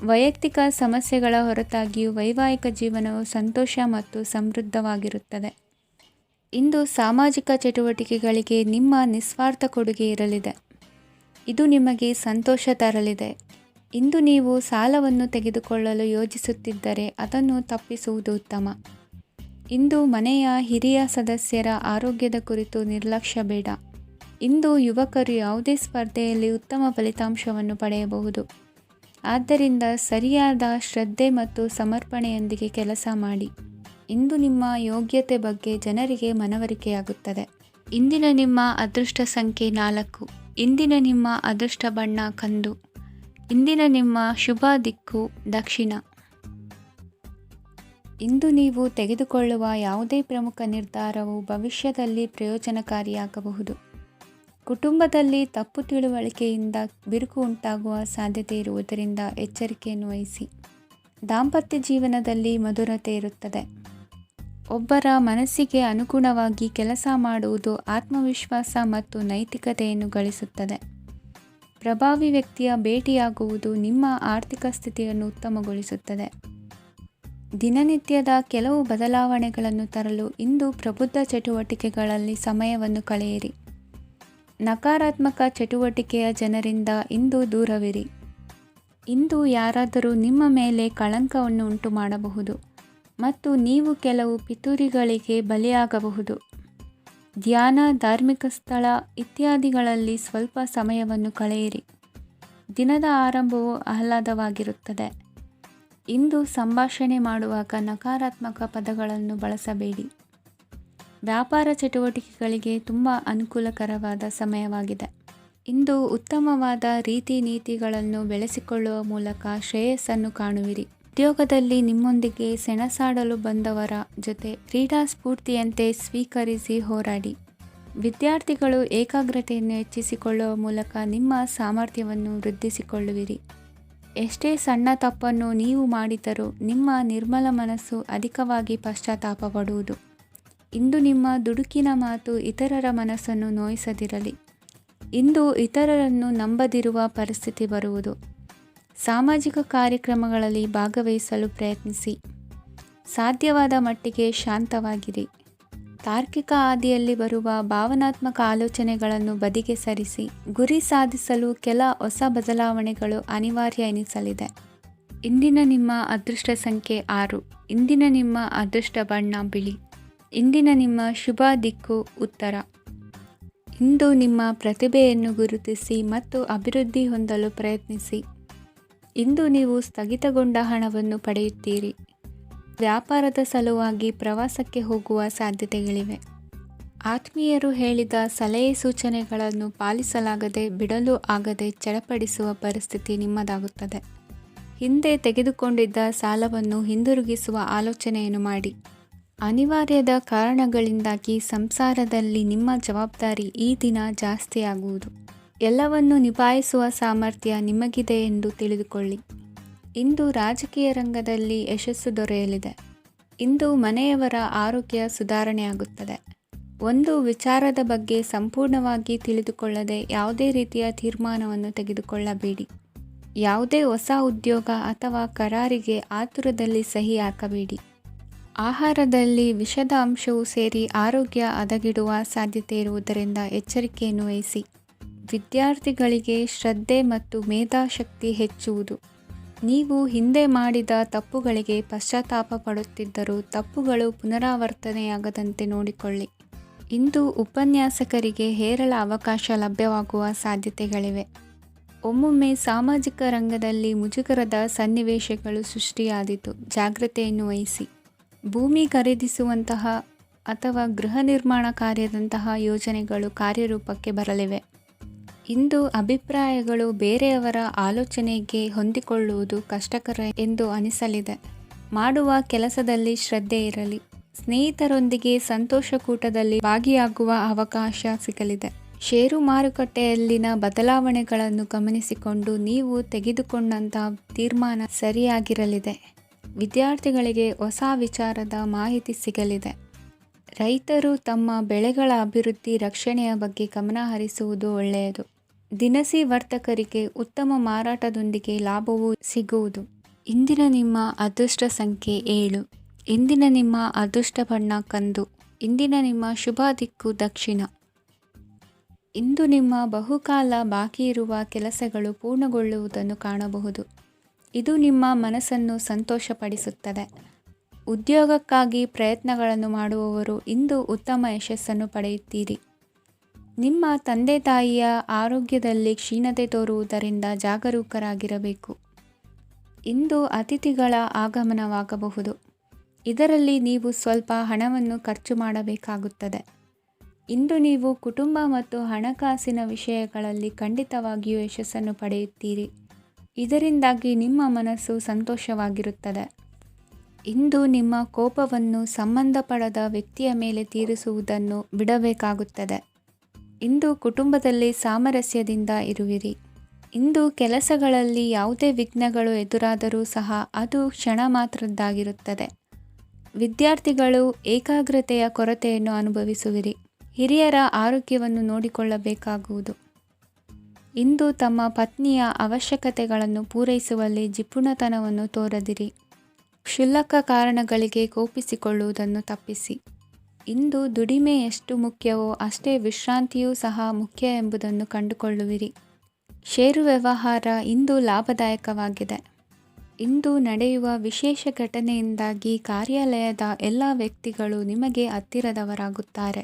A: ವೈಯಕ್ತಿಕ ಸಮಸ್ಯೆಗಳ ಹೊರತಾಗಿಯೂ ವೈವಾಹಿಕ ಜೀವನವು ಸಂತೋಷ ಮತ್ತು ಸಮೃದ್ಧವಾಗಿರುತ್ತದೆ. ಇಂದು ಸಾಮಾಜಿಕ ಚಟುವಟಿಕೆಗಳಿಗೆ ನಿಮ್ಮ ನಿಸ್ವಾರ್ಥ ಕೊಡುಗೆ ಇರಲಿದೆ. ಇದು ನಿಮಗೆ ಸಂತೋಷ ತರಲಿದೆ. ಇಂದು ನೀವು ಸಾಲವನ್ನು ತೆಗೆದುಕೊಳ್ಳಲು ಯೋಜಿಸುತ್ತಿದ್ದರೆ ಅದನ್ನು ತಪ್ಪಿಸುವುದು ಉತ್ತಮ. ಇಂದು ಮನೆಯ ಹಿರಿಯ ಸದಸ್ಯರ ಆರೋಗ್ಯದ ಕುರಿತು ನಿರ್ಲಕ್ಷ್ಯ ಬೇಡ. ಇಂದು ಯುವಕರು ಯಾವುದೇ ಸ್ಪರ್ಧೆಯಲ್ಲಿ ಉತ್ತಮ ಫಲಿತಾಂಶವನ್ನು ಪಡೆಯಬಹುದು. ಆದ್ದರಿಂದ ಸರಿಯಾದ ಶ್ರದ್ಧೆ ಮತ್ತು ಸಮರ್ಪಣೆಯೊಂದಿಗೆ ಕೆಲಸ ಮಾಡಿ. ಇಂದು ನಿಮ್ಮ ಯೋಗ್ಯತೆ ಬಗ್ಗೆ ಜನರಿಗೆ ಮನವರಿಕೆಯಾಗುತ್ತದೆ. ಇಂದಿನ ನಿಮ್ಮ ಅದೃಷ್ಟ ಸಂಖ್ಯೆ 4. ಇಂದಿನ ನಿಮ್ಮ ಅದೃಷ್ಟ ಬಣ್ಣ ಕಂದು. ಇಂದಿನ ನಿಮ್ಮ ಶುಭ ದಿಕ್ಕು ದಕ್ಷಿಣ. ಇಂದು ನೀವು ತೆಗೆದುಕೊಳ್ಳುವ ಯಾವುದೇ ಪ್ರಮುಖ ನಿರ್ಧಾರವು ಭವಿಷ್ಯದಲ್ಲಿ ಪ್ರಯೋಜನಕಾರಿಯಾಗಬಹುದು. ಕುಟುಂಬದಲ್ಲಿ ತಪ್ಪು ತಿಳುವಳಿಕೆಯಿಂದ ಬಿರುಕು ಉಂಟಾಗುವ ಸಾಧ್ಯತೆ ಇರುವುದರಿಂದ ಎಚ್ಚರಿಕೆಯನ್ನು ವಹಿಸಿ. ದಾಂಪತ್ಯ ಜೀವನದಲ್ಲಿ ಮಧುರತೆ ಇರುತ್ತದೆ. ಒಬ್ಬರ ಮನಸ್ಸಿಗೆ ಅನುಗುಣವಾಗಿ ಕೆಲಸ ಮಾಡುವುದು ಆತ್ಮವಿಶ್ವಾಸ ಮತ್ತು ನೈತಿಕತೆಯನ್ನು ಗಳಿಸುತ್ತದೆ. ಪ್ರಭಾವಿ ವ್ಯಕ್ತಿಯ ಭೇಟಿಯಾಗುವುದು ನಿಮ್ಮ ಆರ್ಥಿಕ ಸ್ಥಿತಿಯನ್ನು ಉತ್ತಮಗೊಳಿಸುತ್ತದೆ. ದಿನನಿತ್ಯದ ಕೆಲವು ಬದಲಾವಣೆಗಳನ್ನು ತರಲು ಇಂದು ಪ್ರಬುದ್ಧ ಚಟುವಟಿಕೆಗಳಲ್ಲಿ ಸಮಯವನ್ನು ಕಳೆಯಿರಿ. ನಕಾರಾತ್ಮಕ ಚಟುವಟಿಕೆಯ ಜನರಿಂದ ಇಂದು ದೂರವಿರಿ. ಇಂದು ಯಾರಾದರೂ ನಿಮ್ಮ ಮೇಲೆ ಕಳಂಕವನ್ನು ಉಂಟು ಮಾಡಬಹುದು ಮತ್ತು ನೀವು ಕೆಲವು ಪಿತೂರಿಗಳಿಗೆ ಬಲಿಯಾಗಬಹುದು. ಧ್ಯಾನ, ಧಾರ್ಮಿಕ ಸ್ಥಳ ಇತ್ಯಾದಿಗಳಲ್ಲಿ ಸ್ವಲ್ಪ ಸಮಯವನ್ನು ಕಳೆಯಿರಿ. ದಿನದ ಆರಂಭವು ಆಹ್ಲಾದವಾಗಿರುತ್ತದೆ. ಇಂದು ಸಂಭಾಷಣೆ ಮಾಡುವಾಗ ನಕಾರಾತ್ಮಕ ಪದಗಳನ್ನು ಬಳಸಬೇಡಿ. ವ್ಯಾಪಾರ ಚಟುವಟಿಕೆಗಳಿಗೆ ತುಂಬ ಅನುಕೂಲಕರವಾದ ಸಮಯವಾಗಿದೆ. ಇಂದು ಉತ್ತಮವಾದ ರೀತಿ ನೀತಿಗಳನ್ನು ಬೆಳೆಸಿಕೊಳ್ಳುವ ಮೂಲಕ ಶ್ರೇಯಸ್ಸನ್ನು ಕಾಣುವಿರಿ. ಉದ್ಯೋಗದಲ್ಲಿ ನಿಮ್ಮೊಂದಿಗೆ ಸೆಣಸಾಡಲು ಬಂದವರ ಜೊತೆ ಕ್ರೀಡಾ ಸ್ಫೂರ್ತಿಯಂತೆ ಸ್ವೀಕರಿಸಿ ಹೋರಾಡಿ. ವಿದ್ಯಾರ್ಥಿಗಳು ಏಕಾಗ್ರತೆಯನ್ನು ಹೆಚ್ಚಿಸಿಕೊಳ್ಳುವ ಮೂಲಕ ನಿಮ್ಮ ಸಾಮರ್ಥ್ಯವನ್ನು ವೃದ್ಧಿಸಿಕೊಳ್ಳುವಿರಿ. ಎಷ್ಟೇ ಸಣ್ಣ ತಪ್ಪನ್ನು ನೀವು ಮಾಡಿದರೂ ನಿಮ್ಮ ನಿರ್ಮಲ ಮನಸ್ಸು ಅಧಿಕವಾಗಿ ಪಶ್ಚಾತ್ತಾಪ ಪಡುವುದು. ಇಂದು ನಿಮ್ಮ ದುಡುಕಿನ ಮಾತು ಇತರರ ಮನಸ್ಸನ್ನು ನೋಯಿಸದಿರಲಿ. ಇಂದು ಇತರರನ್ನು ನಂಬದಿರುವ ಪರಿಸ್ಥಿತಿ ಬರುವುದು. ಸಾಮಾಜಿಕ ಕಾರ್ಯಕ್ರಮಗಳಲ್ಲಿ ಭಾಗವಹಿಸಲು ಪ್ರಯತ್ನಿಸಿ. ಸಾಧ್ಯವಾದ ಮಟ್ಟಿಗೆ ಶಾಂತವಾಗಿರಿ. ತಾರ್ಕಿಕ ಹಾದಿಯಲ್ಲಿ ಬರುವ ಭಾವನಾತ್ಮಕ ಆಲೋಚನೆಗಳನ್ನು ಬದಿಗೆ ಸರಿಸಿ. ಗುರಿ ಸಾಧಿಸಲು ಕೆಲ ಹೊಸ ಬದಲಾವಣೆಗಳು ಅನಿವಾರ್ಯ ಎನಿಸಲಿದೆ. ಇಂದಿನ ನಿಮ್ಮ ಅದೃಷ್ಟ ಸಂಖ್ಯೆ 6. ಇಂದಿನ ನಿಮ್ಮ ಅದೃಷ್ಟ ಬಣ್ಣ ಬಿಳಿ. ಇಂದಿನ ನಿಮ್ಮ ಶುಭ ದಿಕ್ಕು ಉತ್ತರ. ಇಂದು ನಿಮ್ಮ ಪ್ರತಿಭೆಯನ್ನು ಗುರುತಿಸಿ ಮತ್ತು ಅಭಿವೃದ್ಧಿ ಹೊಂದಲು ಪ್ರಯತ್ನಿಸಿ. ಇಂದು ನೀವು ಸ್ಥಗಿತಗೊಂಡ ಹಣವನ್ನು ಪಡೆಯುತ್ತೀರಿ. ವ್ಯಾಪಾರದ ಸಲುವಾಗಿ ಪ್ರವಾಸಕ್ಕೆ ಹೋಗುವ ಸಾಧ್ಯತೆಗಳಿವೆ. ಆತ್ಮೀಯರು ಹೇಳಿದ ಸಲಹೆ ಸೂಚನೆಗಳನ್ನು ಪಾಲಿಸಲಾಗದೆ ಬಿಡಲು ಆಗದೆ ಚಡಪಡಿಸುವ ಪರಿಸ್ಥಿತಿ ನಿಮ್ಮದಾಗುತ್ತದೆ. ಹಿಂದೆ ತೆಗೆದುಕೊಂಡಿದ್ದ ಸಾಲವನ್ನು ಹಿಂದಿರುಗಿಸುವ ಆಲೋಚನೆಯನ್ನು ಮಾಡಿ. ಅನಿವಾರ್ಯದ ಕಾರಣಗಳಿಂದಾಗಿ ಸಂಸಾರದಲ್ಲಿ ನಿಮ್ಮ ಜವಾಬ್ದಾರಿ ಈ ದಿನ ಜಾಸ್ತಿಯಾಗುವುದು. ಎಲ್ಲವನ್ನು ನಿಭಾಯಿಸುವ ಸಾಮರ್ಥ್ಯ ನಿಮಗಿದೆ ಎಂದು ತಿಳಿದುಕೊಳ್ಳಿ. ಇಂದು ರಾಜಕೀಯ ರಂಗದಲ್ಲಿ ಯಶಸ್ಸು ದೊರೆಯಲಿದೆ. ಇಂದು ಮನೆಯವರ ಆರೋಗ್ಯ ಸುಧಾರಣೆಯಾಗುತ್ತದೆ. ಒಂದು ವಿಚಾರದ ಬಗ್ಗೆ ಸಂಪೂರ್ಣವಾಗಿ ತಿಳಿದುಕೊಳ್ಳದೆ ಯಾವುದೇ ರೀತಿಯ ತೀರ್ಮಾನವನ್ನು ತೆಗೆದುಕೊಳ್ಳಬೇಡಿ. ಯಾವುದೇ ಹೊಸ ಉದ್ಯೋಗ ಅಥವಾ ಕರಾರಿಗೆ ಆತುರದಲ್ಲಿ ಸಹಿ ಹಾಕಬೇಡಿ. ಆಹಾರದಲ್ಲಿ ವಿಷದ ಅಂಶವು ಸೇರಿ ಆರೋಗ್ಯ ಹದಗೆಡುವ ಸಾಧ್ಯತೆ ಇರುವುದರಿಂದ ಎಚ್ಚರಿಕೆಯನ್ನು ವಹಿಸಿ. ವಿದ್ಯಾರ್ಥಿಗಳಿಗೆ ಶ್ರದ್ಧೆ ಮತ್ತು ಮೇಧಾಶಕ್ತಿ ಹೆಚ್ಚುವುದು. ನೀವು ಹಿಂದೆ ಮಾಡಿದ ತಪ್ಪುಗಳಿಗೆ ಪಶ್ಚಾತ್ತಾಪ ಪಡುತ್ತಿದ್ದರೂ ತಪ್ಪುಗಳು ಪುನರಾವರ್ತನೆಯಾಗದಂತೆ ನೋಡಿಕೊಳ್ಳಿ. ಇಂದು ಉಪನ್ಯಾಸಕರಿಗೆ ಹೇರಳ ಅವಕಾಶ ಲಭ್ಯವಾಗುವ ಸಾಧ್ಯತೆಗಳಿವೆ. ಒಮ್ಮೊಮ್ಮೆ ಸಾಮಾಜಿಕ ರಂಗದಲ್ಲಿ ಮುಜುಗರದ ಸನ್ನಿವೇಶಗಳು ಸೃಷ್ಟಿಯಾದೀತು. ಜಾಗ್ರತೆಯನ್ನು ವಹಿಸಿ. ಭೂಮಿ ಖರೀದಿಸುವಂತಹ ಅಥವಾ ಗೃಹ ನಿರ್ಮಾಣ ಕಾರ್ಯದಂತಹ ಯೋಜನೆಗಳು ಕಾರ್ಯರೂಪಕ್ಕೆ ಬರಲಿವೆ. ಇಂದು ಅಭಿಪ್ರಾಯಗಳು ಬೇರೆಯವರ ಆಲೋಚನೆಗೆ ಹೊಂದಿಕೊಳ್ಳುವುದು ಕಷ್ಟಕರ ಎಂದು ಅನಿಸಲಿದೆ. ಮಾಡುವ ಕೆಲಸದಲ್ಲಿ ಶ್ರದ್ಧೆ ಇರಲಿ. ಸ್ನೇಹಿತರೊಂದಿಗೆ ಸಂತೋಷಕೂಟದಲ್ಲಿ ಭಾಗಿಯಾಗುವ ಅವಕಾಶ ಸಿಗಲಿದೆ. ಷೇರು ಮಾರುಕಟ್ಟೆಯಲ್ಲಿನ ಬದಲಾವಣೆಗಳನ್ನು ಗಮನಿಸಿಕೊಂಡು ನೀವು ತೆಗೆದುಕೊಂಡಂತಹ ತೀರ್ಮಾನ ಸರಿಯಾಗಿರಲಿದೆ. ವಿದ್ಯಾರ್ಥಿಗಳಿಗೆ ಹೊಸ ವಿಚಾರದ ಮಾಹಿತಿ ಸಿಗಲಿದೆ. ರೈತರು ತಮ್ಮ ಬೆಳೆಗಳ ಅಭಿವೃದ್ಧಿ ರಕ್ಷಣೆಯ ಬಗ್ಗೆ ಗಮನ ಹರಿಸುವುದು ಒಳ್ಳೆಯದು. ದಿನಸಿ ವರ್ತಕರಿಗೆ ಉತ್ತಮ ಮಾರಾಟದೊಂದಿಗೆ ಲಾಭವೂ ಸಿಗುವುದು. ಇಂದಿನ ನಿಮ್ಮ ಅದೃಷ್ಟ ಸಂಖ್ಯೆ 7. ಇಂದಿನ ನಿಮ್ಮ ಅದೃಷ್ಟ ಬಣ್ಣ ಕಂದು. ಇಂದಿನ ನಿಮ್ಮ ಶುಭ ದಿಕ್ಕು ದಕ್ಷಿಣ. ಇಂದು ನಿಮ್ಮ ಬಹುಕಾಲ ಬಾಕಿ ಇರುವ ಕೆಲಸಗಳು ಪೂರ್ಣಗೊಳ್ಳುವುದನ್ನು ಕಾಣಬಹುದು. ಇದು ನಿಮ್ಮ ಮನಸ್ಸನ್ನು ಸಂತೋಷಪಡಿಸುತ್ತದೆ. ಉದ್ಯೋಗಕ್ಕಾಗಿ ಪ್ರಯತ್ನಗಳನ್ನು ಮಾಡುವವರು ಇಂದು ಉತ್ತಮ ಯಶಸ್ಸನ್ನು ಪಡೆಯುತ್ತೀರಿ. ನಿಮ್ಮ ತಂದೆ ತಾಯಿಯ ಆರೋಗ್ಯದಲ್ಲಿ ಕ್ಷೀಣತೆ ತೋರುವುದರಿಂದ ಜಾಗರೂಕರಾಗಿರಬೇಕು. ಇಂದು ಅತಿಥಿಗಳ ಆಗಮನವಾಗಬಹುದು. ಇದರಲ್ಲಿ ನೀವು ಸ್ವಲ್ಪ ಹಣವನ್ನು ಖರ್ಚು ಮಾಡಬೇಕಾಗುತ್ತದೆ. ಇಂದು ನೀವು ಕುಟುಂಬ ಮತ್ತು ಹಣಕಾಸಿನ ವಿಷಯಗಳಲ್ಲಿ ಖಂಡಿತವಾಗಿಯೂ ಯಶಸ್ಸನ್ನು ಪಡೆಯುತ್ತೀರಿ. ಇದರಿಂದಾಗಿ ನಿಮ್ಮ ಮನಸ್ಸು ಸಂತೋಷವಾಗಿರುತ್ತದೆ. ಇಂದು ನಿಮ್ಮ ಕೋಪವನ್ನು ಸಂಬಂಧಪಡದ ವ್ಯಕ್ತಿಯ ಮೇಲೆ ತೀರಿಸುವುದನ್ನು ಬಿಡಬೇಕಾಗುತ್ತದೆ. ಇಂದು ಕುಟುಂಬದಲ್ಲಿ ಸಾಮರಸ್ಯದಿಂದ ಇರುವಿರಿ. ಇಂದು ಕೆಲಸಗಳಲ್ಲಿ ಯಾವುದೇ ವಿಘ್ನಗಳು ಎದುರಾದರೂ ಸಹ ಅದು ಕ್ಷಣ ಮಾತ್ರದ್ದಾಗಿರುತ್ತದೆ. ವಿದ್ಯಾರ್ಥಿಗಳು ಏಕಾಗ್ರತೆಯ ಕೊರತೆಯನ್ನು ಅನುಭವಿಸುವಿರಿ. ಹಿರಿಯರ ಆರೋಗ್ಯವನ್ನು ನೋಡಿಕೊಳ್ಳಬೇಕಾಗುವುದು. ಇಂದು ತಮ್ಮ ಪತ್ನಿಯ ಅವಶ್ಯಕತೆಗಳನ್ನು ಪೂರೈಸುವಲ್ಲಿ ಜಿಪುಣತನವನ್ನು ತೋರದಿರಿ. ಕ್ಷುಲ್ಲಕ ಕಾರಣಗಳಿಗೆ ಕೋಪಿಸಿಕೊಳ್ಳುವುದನ್ನು ತಪ್ಪಿಸಿ. ಇಂದು ದುಡಿಮೆ ಎಷ್ಟು ಮುಖ್ಯವೋ ಅಷ್ಟೇ ವಿಶ್ರಾಂತಿಯೂ ಸಹ ಮುಖ್ಯ ಎಂಬುದನ್ನು ಕಂಡುಕೊಳ್ಳುವಿರಿ. ಷೇರು ವ್ಯವಹಾರ ಇಂದು ಲಾಭದಾಯಕವಾಗಿದೆ. ಇಂದು ನಡೆಯುವ ವಿಶೇಷ ಘಟನೆಯಿಂದಾಗಿ ಕಾರ್ಯಾಲಯದ ಎಲ್ಲ ವ್ಯಕ್ತಿಗಳು ನಿಮಗೆ ಹತ್ತಿರದವರಾಗುತ್ತಾರೆ.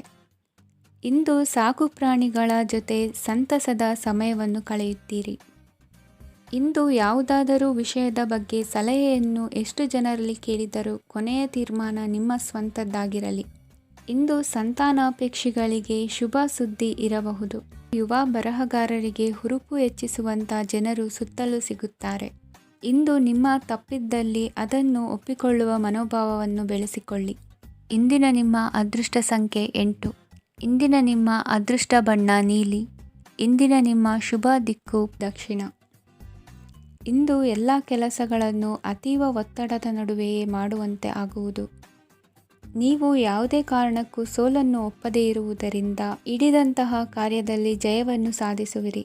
A: ಇಂದು ಸಾಕು ಪ್ರಾಣಿಗಳ ಜೊತೆ ಸಂತಸದ ಸಮಯವನ್ನು ಕಳೆಯುತ್ತೀರಿ. ಇಂದು ಯಾವುದಾದರೂ ವಿಷಯದ ಬಗ್ಗೆ ಸಲಹೆಯನ್ನು ಎಷ್ಟು ಜನರಲ್ಲಿ ಕೇಳಿದರೂ ಕೊನೆಯ ತೀರ್ಮಾನ ನಿಮ್ಮ ಸ್ವಂತದ್ದಾಗಿರಲಿ. ಇಂದು ಸಂತಾನಾಪೇಕ್ಷಿಗಳಿಗೆ ಶುಭ ಸುದ್ದಿ ಇರಬಹುದು. ಯುವ ಬರಹಗಾರರಿಗೆ ಹುರುಪು ಹೆಚ್ಚಿಸುವಂಥ ಜನರು ಸುತ್ತಲೂ ಸಿಗುತ್ತಾರೆ. ಇಂದು ನಿಮ್ಮ ತಪ್ಪಿದ್ದಲ್ಲಿ ಅದನ್ನು ಒಪ್ಪಿಕೊಳ್ಳುವ ಮನೋಭಾವವನ್ನು ಬೆಳೆಸಿಕೊಳ್ಳಿ. ಇಂದಿನ ನಿಮ್ಮ ಅದೃಷ್ಟ ಸಂಖ್ಯೆ 8. ಇಂದಿನ ನಿಮ್ಮ ಅದೃಷ್ಟ ಬಣ್ಣ ನೀಲಿ. ಇಂದಿನ ನಿಮ್ಮ ಶುಭ ದಿಕ್ಕು ದಕ್ಷಿಣ. ಇಂದು ಎಲ್ಲ ಕೆಲಸಗಳನ್ನು ಅತೀವ ಒತ್ತಡದ ನಡುವೆಯೇ ಮಾಡುವಂತೆ ಆಗುವುದು. ನೀವು ಯಾವುದೇ ಕಾರಣಕ್ಕೂ ಸೋಲನ್ನು ಒಪ್ಪದೇ ಇರುವುದರಿಂದ ಹಿಡಿದಂತಹ ಕಾರ್ಯದಲ್ಲಿ ಜಯವನ್ನು ಸಾಧಿಸುವಿರಿ.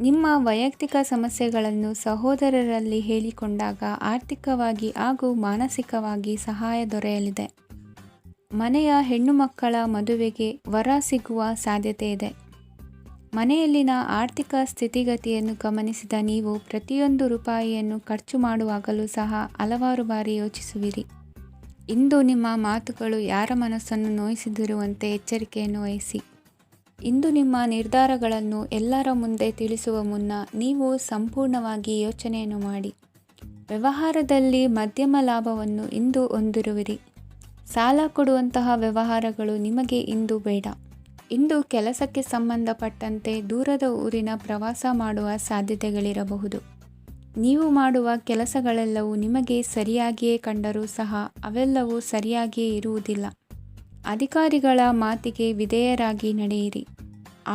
A: ನಿಮ್ಮ ವೈಯಕ್ತಿಕ ಸಮಸ್ಯೆಗಳನ್ನು ಸಹೋದರರಲ್ಲಿ ಹೇಳಿಕೊಂಡಾಗ ಆರ್ಥಿಕವಾಗಿ ಹಾಗೂ ಮಾನಸಿಕವಾಗಿ ಸಹಾಯ ದೊರೆಯಲಿದೆ. ಮನೆಯ ಹೆಣ್ಣು ಮಕ್ಕಳ ಮದುವೆಗೆ ವರ ಸಿಗುವ ಸಾಧ್ಯತೆ ಇದೆ. ಮನೆಯಲ್ಲಿನ ಆರ್ಥಿಕ ಸ್ಥಿತಿಗತಿಯನ್ನು ಗಮನಿಸಿದ ನೀವು ಪ್ರತಿಯೊಂದು ರೂಪಾಯಿಯನ್ನು ಖರ್ಚು ಮಾಡುವಾಗಲೂ ಸಹ ಹಲವಾರು ಬಾರಿ ಯೋಚಿಸುವಿರಿ. ಇಂದು ನಿಮ್ಮ ಮಾತುಗಳು ಯಾರ ಮನಸ್ಸನ್ನು ನೋಯಿಸದಿರುವಂತೆ ಎಚ್ಚರಿಕೆಯನ್ನು ವಹಿಸಿ. ಇಂದು ನಿಮ್ಮ ನಿರ್ಧಾರಗಳನ್ನು ಎಲ್ಲರ ಮುಂದೆ ತಿಳಿಸುವ ಮುನ್ನ ನೀವು ಸಂಪೂರ್ಣವಾಗಿ ಯೋಚನೆಯನ್ನು ಮಾಡಿ. ವ್ಯವಹಾರದಲ್ಲಿ ಮಧ್ಯಮ ಲಾಭವನ್ನು ಇಂದು ಹೊಂದಿರುವಿರಿ. ಸಾಲ ಕೊಡುವಂತಹ ವ್ಯವಹಾರಗಳು ನಿಮಗೆ ಇಂದು ಬೇಡ. ಇಂದು ಕೆಲಸಕ್ಕೆ ಸಂಬಂಧಪಟ್ಟಂತೆ ದೂರದ ಊರಿನ ಪ್ರವಾಸ ಮಾಡುವ ಸಾಧ್ಯತೆಗಳಿರಬಹುದು. ನೀವು ಮಾಡುವ ಕೆಲಸಗಳೆಲ್ಲವೂ ನಿಮಗೆ ಸರಿಯಾಗಿಯೇ ಕಂಡರೂ ಸಹ ಅವೆಲ್ಲವೂ ಸರಿಯಾಗಿಯೇ ಇರುವುದಿಲ್ಲ. ಅಧಿಕಾರಿಗಳ ಮಾತಿಗೆ ವಿಧೇಯರಾಗಿ ನಡೆಯಿರಿ.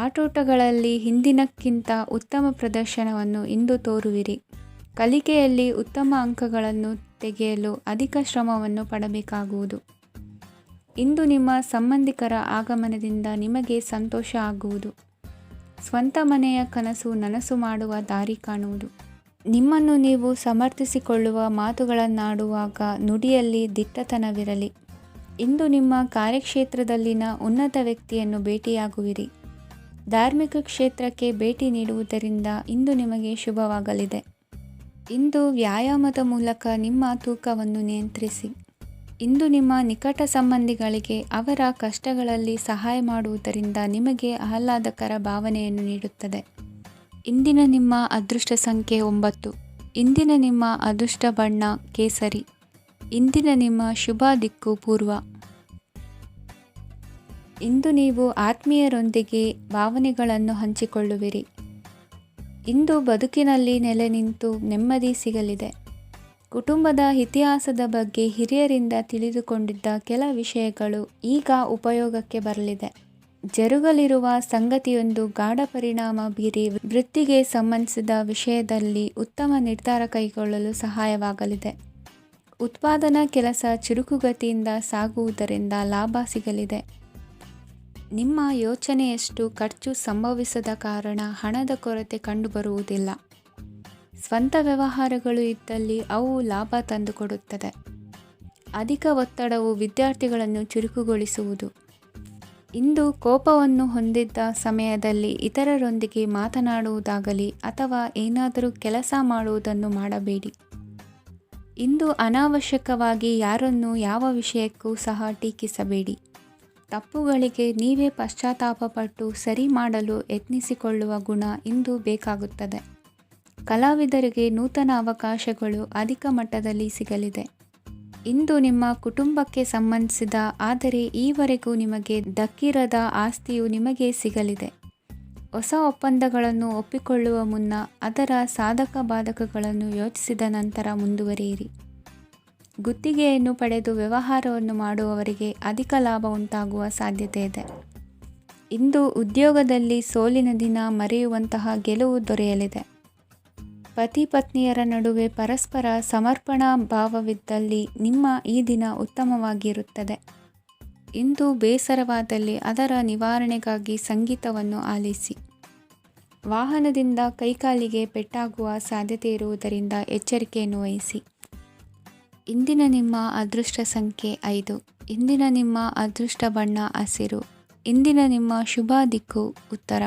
A: ಆಟೋಟಗಳಲ್ಲಿ ಹಿಂದಿನಕ್ಕಿಂತ ಉತ್ತಮ ಪ್ರದರ್ಶನವನ್ನು ಇಂದು ತೋರುವಿರಿ. ಕಲಿಕೆಯಲ್ಲಿ ಉತ್ತಮ ಅಂಕಗಳನ್ನು ತೆಗೆಯಲು ಅಧಿಕ ಶ್ರಮವನ್ನು ಪಡಬೇಕಾಗುವುದು. ಇಂದು ನಿಮ್ಮ ಸಂಬಂಧಿಕರ ಆಗಮನದಿಂದ ನಿಮಗೆ ಸಂತೋಷ ಆಗುವುದು. ಸ್ವಂತ ಮನೆಯ ಕನಸು ನನಸು ಮಾಡುವ ದಾರಿ ಕಾಣುವುದು. ನಿಮ್ಮನ್ನು ನೀವು ಸಮರ್ಥಿಸಿಕೊಳ್ಳುವ ಮಾತುಗಳನ್ನಾಡುವಾಗ ನುಡಿಯಲ್ಲಿ ದಿಟ್ಟತನವಿರಲಿ. ಇಂದು ನಿಮ್ಮ ಕಾರ್ಯಕ್ಷೇತ್ರದಲ್ಲಿನ ಉನ್ನತ ವ್ಯಕ್ತಿಯನ್ನು ಭೇಟಿಯಾಗುವಿರಿ. ಧಾರ್ಮಿಕ ಕ್ಷೇತ್ರಕ್ಕೆ ಭೇಟಿ ನೀಡುವುದರಿಂದ ಇಂದು ನಿಮಗೆ ಶುಭವಾಗಲಿದೆ. ಇಂದು ವ್ಯಾಯಾಮದ ಮೂಲಕ ನಿಮ್ಮ ತೂಕವನ್ನು ನಿಯಂತ್ರಿಸಿ. ಇಂದು ನಿಮ್ಮ ನಿಕಟ ಸಂಬಂಧಿಗಳಿಗೆ ಅವರ ಕಷ್ಟಗಳಲ್ಲಿ ಸಹಾಯ ಮಾಡುವುದರಿಂದ ನಿಮಗೆ ಆಹ್ಲಾದಕರ ಭಾವನೆಯನ್ನು ನೀಡುತ್ತದೆ. ಇಂದಿನ ನಿಮ್ಮ ಅದೃಷ್ಟ ಸಂಖ್ಯೆ 9. ಇಂದಿನ ನಿಮ್ಮ ಅದೃಷ್ಟ ಬಣ್ಣ ಕೇಸರಿ. ಇಂದಿನ ನಿಮ್ಮ ಶುಭ ದಿಕ್ಕು ಪೂರ್ವ. ಇಂದು ನೀವು ಆತ್ಮೀಯರೊಂದಿಗೆ ಭಾವನೆಗಳನ್ನು ಹಂಚಿಕೊಳ್ಳುವಿರಿ. ಇಂದು ಬದುಕಿನಲ್ಲಿ ನೆಲೆ ನಿಂತು ನೆಮ್ಮದಿ ಸಿಗಲಿದೆ. ಕುಟುಂಬದ ಇತಿಹಾಸದ ಬಗ್ಗೆ ಹಿರಿಯರಿಂದ ತಿಳಿದುಕೊಂಡಿದ್ದ ಕೆಲ ವಿಷಯಗಳು ಈಗ ಉಪಯೋಗಕ್ಕೆ ಬರಲಿದೆ. ಜರುಗಲಿರುವ ಸಂಗತಿಯೊಂದು ಗಾಢ ಪರಿಣಾಮ ಬೀರಿ ವೃತ್ತಿಗೆ ಸಂಬಂಧಿಸಿದ ವಿಷಯದಲ್ಲಿ ಉತ್ತಮ ನಿರ್ಧಾರ ಕೈಗೊಳ್ಳಲು ಸಹಾಯವಾಗಲಿದೆ. ಉತ್ಪಾದನಾ ಕೆಲಸ ಚುರುಕುಗತಿಯಿಂದ ಸಾಗುವುದರಿಂದ ಲಾಭ ಸಿಗಲಿದೆ. ನಿಮ್ಮ ಯೋಚನೆಯಷ್ಟು ಖರ್ಚು ಸಂಭವಿಸದ ಕಾರಣ ಹಣದ ಕೊರತೆ ಕಂಡುಬರುವುದಿಲ್ಲ. ಸ್ವಂತ ವ್ಯವಹಾರಗಳು ಇದ್ದಲ್ಲಿ ಅವು ಲಾಭ ತಂದುಕೊಡುತ್ತದೆ. ಅಧಿಕ ಒತ್ತಡವು ವಿದ್ಯಾರ್ಥಿಗಳನ್ನು ಚುರುಕುಗೊಳಿಸುವುದು. ಇಂದು ಕೋಪವನ್ನು ಹೊಂದಿದ್ದ ಸಮಯದಲ್ಲಿ ಇತರರೊಂದಿಗೆ ಮಾತನಾಡುವುದಾಗಲಿ ಅಥವಾ ಏನಾದರೂ ಕೆಲಸ ಮಾಡುವುದನ್ನು ಮಾಡಬೇಡಿ. ಇಂದು ಅನಾವಶ್ಯಕವಾಗಿ ಯಾರನ್ನು ಯಾವ ವಿಷಯಕ್ಕೂ ಸಹ ಟೀಕಿಸಬೇಡಿ. ತಪ್ಪುಗಳಿಗೆ ನೀವೇ ಪಶ್ಚಾತ್ತಾಪಪಟ್ಟು ಸರಿ ಮಾಡಲು ಯತ್ನಿಸಿಕೊಳ್ಳುವ ಗುಣ ಇಂದು ಬೇಕಾಗುತ್ತದೆ. ಕಲಾವಿದರಿಗೆ ನೂತನ ಅವಕಾಶಗಳು ಅಧಿಕ ಮಟ್ಟದಲ್ಲಿ ಸಿಗಲಿದೆ. ಇಂದು ನಿಮ್ಮ ಕುಟುಂಬಕ್ಕೆ ಸಂಬಂಧಿಸಿದ ಆದರೆ ಈವರೆಗೂ ನಿಮಗೆ ದಕ್ಕಿರದ ಆಸ್ತಿಯು ನಿಮಗೆ ಸಿಗಲಿದೆ. ಹೊಸ ಒಪ್ಪಂದಗಳನ್ನು ಒಪ್ಪಿಕೊಳ್ಳುವ ಮುನ್ನ ಅದರ ಸಾಧಕ ಬಾಧಕಗಳನ್ನು ಯೋಚಿಸಿದ ನಂತರ ಮುಂದುವರಿಯಿರಿ. ಗುತ್ತಿಗೆಯನ್ನು ಪಡೆದು ವ್ಯವಹಾರವನ್ನು ಮಾಡುವವರಿಗೆ ಅಧಿಕ ಲಾಭ ಉಂಟಾಗುವ ಸಾಧ್ಯತೆ ಇದೆ. ಇಂದು ಉದ್ಯೋಗದಲ್ಲಿ ಸೋಲಿನ ದಿನ ಮರೆಯುವಂತಹ ಗೆಲುವು ದೊರೆಯಲಿದೆ. ಪತಿ ಪತ್ನಿಯರ ನಡುವೆ ಪರಸ್ಪರ ಸಮರ್ಪಣಾ ಭಾವವಿದ್ದಲ್ಲಿ ನಿಮ್ಮ ಈ ದಿನ ಉತ್ತಮವಾಗಿರುತ್ತದೆ. ಇಂದು ಬೇಸರವಾದಲ್ಲಿ ಅದರ ನಿವಾರಣೆಗಾಗಿ ಸಂಗೀತವನ್ನು ಆಲಿಸಿ. ವಾಹನದಿಂದ ಕೈಕಾಲಿಗೆ ಪೆಟ್ಟಾಗುವ ಸಾಧ್ಯತೆ ಇರುವುದರಿಂದ ಎಚ್ಚರಿಕೆಯನ್ನು ವಹಿಸಿ. ಇಂದಿನ ನಿಮ್ಮ ಅದೃಷ್ಟ ಸಂಖ್ಯೆ 5. ಇಂದಿನ ನಿಮ್ಮ ಅದೃಷ್ಟ ಬಣ್ಣ ಹಸಿರು. ಇಂದಿನ ನಿಮ್ಮ ಶುಭ ದಿಕ್ಕು ಉತ್ತರ.